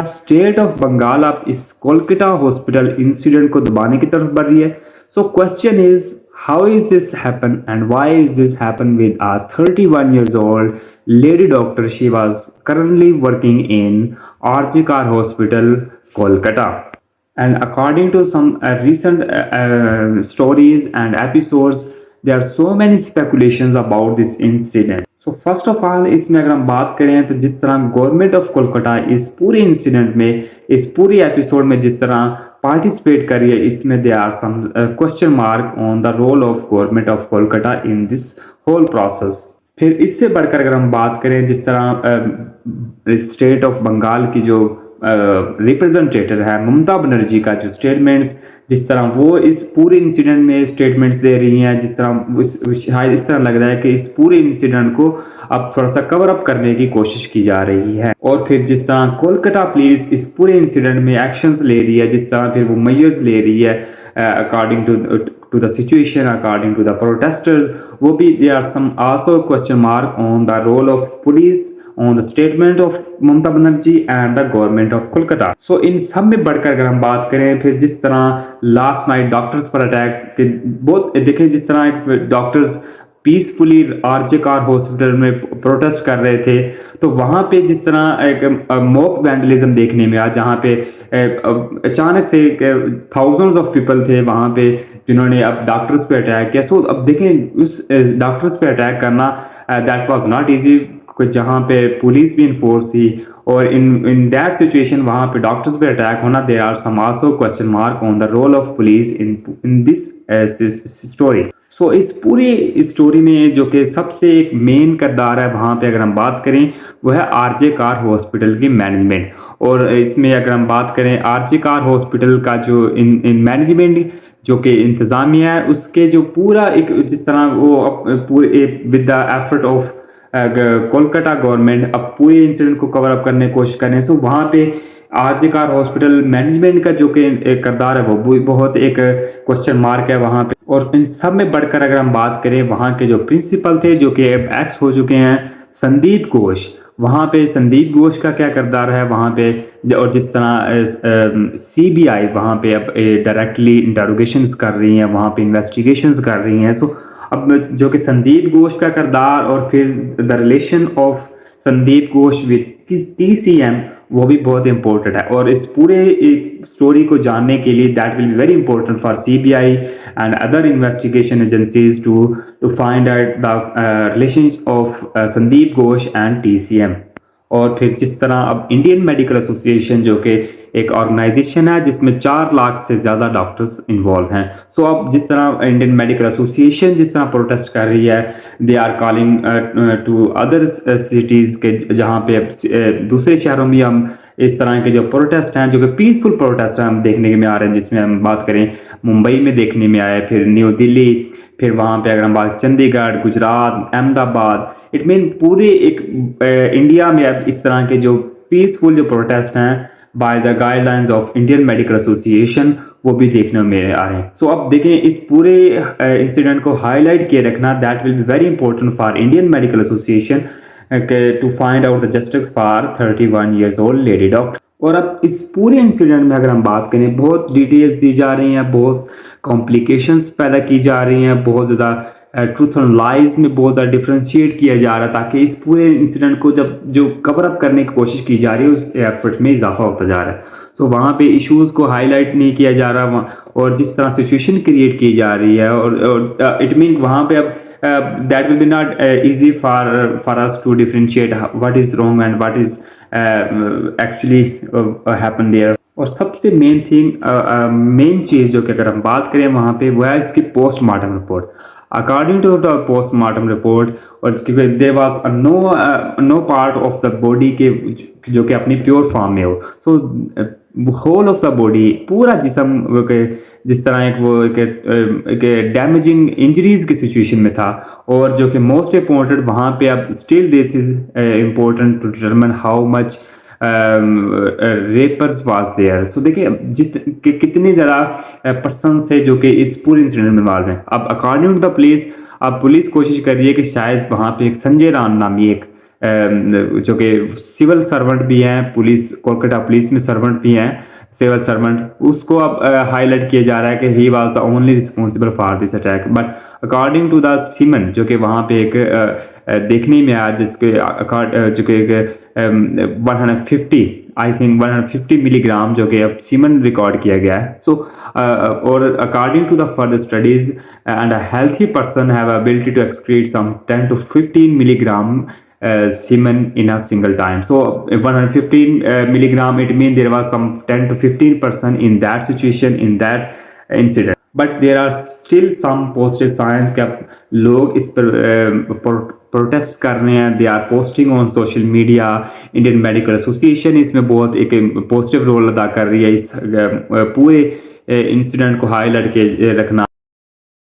State of Bengal अब इस Kolkata hospital incident को दबाने की तरफ बढ़ रही है। So question is how is this happen and why is this happen with a 31 years old lady doctor. She was currently working in RG Kar Hospital, Kolkata. And according to some recent stories and episodes, there are so many speculations about this incident. So first of all इसमें अगर हम बात करें तो जिस तरह government of Kolkata इस पूरे इंसिडेंट में, इस पूरी एपिसोड में जिस तरह पार्टिसिपेट कर रही है, इसमें they are some question mark on the role of government of Kolkata in this whole process. फिर इससे बढ़कर अगर हम बात करें जिस तरह स्टेट ऑफ बंगाल की जो रिप्रेजेंटेटिव है ममता बनर्जी का जो स्टेटमेंट्स, जिस तरह वो इस पूरे इंसिडेंट में स्टेटमेंट्स दे रही हैं, जिस तरह शायद इस तरह लग रहा है कि इस पूरे इंसिडेंट को अब थोड़ा सा कवर अप करने की कोशिश की जा रही है। और फिर जिस तरह कोलकाता पुलिस इस पूरे इंसिडेंट में एक्शंस ले रही है, जिस तरह फिर वो मेजर्स ले रही है according to the situation, according to the protesters, वो भी they are some also question mark on the role of police on the statement of Mamata Banerjee and the government of Kolkata. So इन सब में बढ़कर अगर हम बात करें फिर जिस तरह लास्ट नाइट डॉक्टर्स पर अटैक के बहुत देखें, जिस तरह doctors peacefully RJ car hospital में प्रोटेस्ट कर रहे थे, तो वहाँ पे जिस तरह एक मॉक वैंडलिज्म देखने में आया, जहाँ पे अचानक से थाउजेंड्स ऑफ पीपल थे वहाँ पे जिन्होंने अब डॉक्टर्स पे अटैक किया। सो अब देखें उस डॉक्टर्स पे अटैक करना दैट वाज नॉट इजी, जहाँ पे पुलिस भी इन्फोर्स थी, और इन दैट सिचुएशन वहाँ पे डॉक्टर्स पे अटैक होना, there are some also question mark on the role of police in this story. So इस पूरी स्टोरी में जो कि सबसे एक मेन किरदार है वहाँ पे अगर हम बात करें वो है आरजे कार हॉस्पिटल की मैनेजमेंट। और इसमें अगर हम बात करें आरजे कार हॉस्पिटल का जो इन मैनेजमेंट जो कि इंतज़ामिया है, उसके जो पूरा एक जिस तरह वो पूरे with the effort of Kolkata government अब पूरे इंसिडेंट को कवर अप करने की कोशिश कर रहे हैं। सो वहाँ पे आरजे कार हॉस्पिटल मैनेजमेंट का जो कि किरदार है वो बहुत एक क्वेश्चन मार्क है वहाँ पे। और इन सब में बढ़कर अगर हम बात करें वहाँ के जो प्रिंसिपल थे जो कि एक्स हो चुके हैं संदीप घोष, वहाँ पे संदीप घोष का क्या किरदार है वहाँ पे, और जिस तरह सीबीआई वहाँ पे अब डायरेक्टली इंटरोगेशंस कर रही हैं, वहाँ पे इन्वेस्टिगेशंस कर रही हैं। सो अब जो कि संदीप घोष का किरदार और फिर the relation of Sandeep Ghosh with TCM वो भी बहुत इंपॉर्टेंट है। और इस पूरे स्टोरी को जानने के लिए that will be very important for CBI and other investigation agencies to find out the relation of Sandeep Ghosh and TCM. और फिर जिस तरह अब इंडियन मेडिकल एसोसिएशन जो कि एक ऑर्गेनाइजेशन है जिसमें 4 लाख से ज़्यादा डॉक्टर्स इन्वॉल्व हैं। सो अब जिस तरह इंडियन मेडिकल एसोसिएशन जिस तरह प्रोटेस्ट कर रही है, they are calling to other cities के जहाँ पे दूसरे शहरों में हम इस तरह के जो प्रोटेस्ट हैं जो कि पीसफुल प्रोटेस्ट हैं हम देखने में आ रहे हैं, जिसमें हम बात करें मुंबई में देखने में आए, फिर न्यू दिल्ली, फिर वहाँ पे अगर हम बात चंडीगढ़, गुजरात, अहमदाबाद, इट मीन पूरे एक इंडिया में अब इस तरह के जो पीसफुल जो प्रोटेस्ट हैं by the guidelines of Indian Medical association वो भी देखने में आ रहे हैं। सो अब देखें इस पूरे इंसिडेंट को हाईलाइट किए रखना that will be very important for Indian Medical Association to find out the justice for 31 years old lady doctor. और अब इस पूरे इंसिडेंट में अगर हम बात करें बहुत डिटेल्स दी जा रही हैं, बहुत कॉम्प्लिकेशंस पैदा की जा रही हैं, बहुत ज़्यादा ट्रूथ एंड लाइज में बहुत ज़्यादा डिफ्रेंशिएट किया जा रहा है ताकि इस पूरे इंसिडेंट को जब जो कवर अप करने की कोशिश की जा रही है उस एफर्ट में इजाफा होता जा रहा है। सो वहाँ पे इश्यूज़ को हाईलाइट नहीं किया जा रहा और जिस तरह सिचुएशन क्रिएट की जा रही है और इट मीन वहाँ पे अब that will be not easy for us to differentiate what is wrong and what is actually happen there. और सबसे मेन थिंग मेन चीज़ जो कि अगर हम बात करें वहाँ पे वो है इसकी postmortem report. According to the postmortem report और there was no part of the body के जो कि अपनी प्योर फॉर्म में हो। So whole of the body पूरा जिस्म के जिस तरह एक डैमेजिंग इंजरीज की सिचुएशन में था। और जो कि मोस्ट इम्पोर्टेंट वहाँ पे अब still this is important to determine how much rapers was there. So देखिए कितने ज़्यादा पर्सन थे जो कि इस पूरे इंसिडेंट में इन्वॉल्व हैं। अब अकॉर्डिंग टू द पुलिस अब पुलिस कोशिश कर रही है कि शायद वहाँ पे एक संजय राम नामी एक जो कि सिविल सर्वेंट भी हैं, पुलिस कोलकाता पुलिस में सर्वेंट भी हैं, सिविल सर्वेंट, उसको अब हाईलाइट किया जा रहा है कि he was the only responsible for this attack. But according to the semen, जो कि वहाँ पे एक देखने में आया, जिसके जो कि एक 150 आई थिंक 150 मिलीग्राम जो कि अब सीमन रिकॉर्ड किया गया है। सो और according to the further studies and a healthy person have ability to excrete some 10 to 15 milligram semen in a single time. So 115 milligram, it means there was some 10 to 15% in that situation, in that incident. But there are still some positive signs कि अब लोग इस पर protest कर रहे हैं, they are posting on social media. Indian Medical Association इसमें बहुत एक पॉजिटिव रोल अदा कर रही है, इस पूरे इंसिडेंट को हाईलाइट के रखना